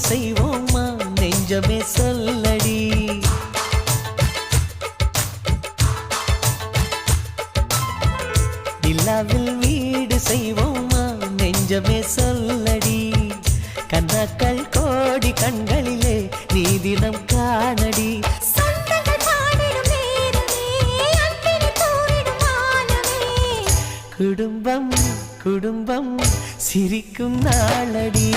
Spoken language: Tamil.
செய்வோமா நெஞ்சமே சொல்லடி நிலாவில் வீடு செய்வோமா நெஞ்சமே சொல்லடி கண்ணாக்கள் கோடி கண்களிலே நீ தினம் காணடி குடும்பம் குடும்பம் சிரிக்கும் நாளடி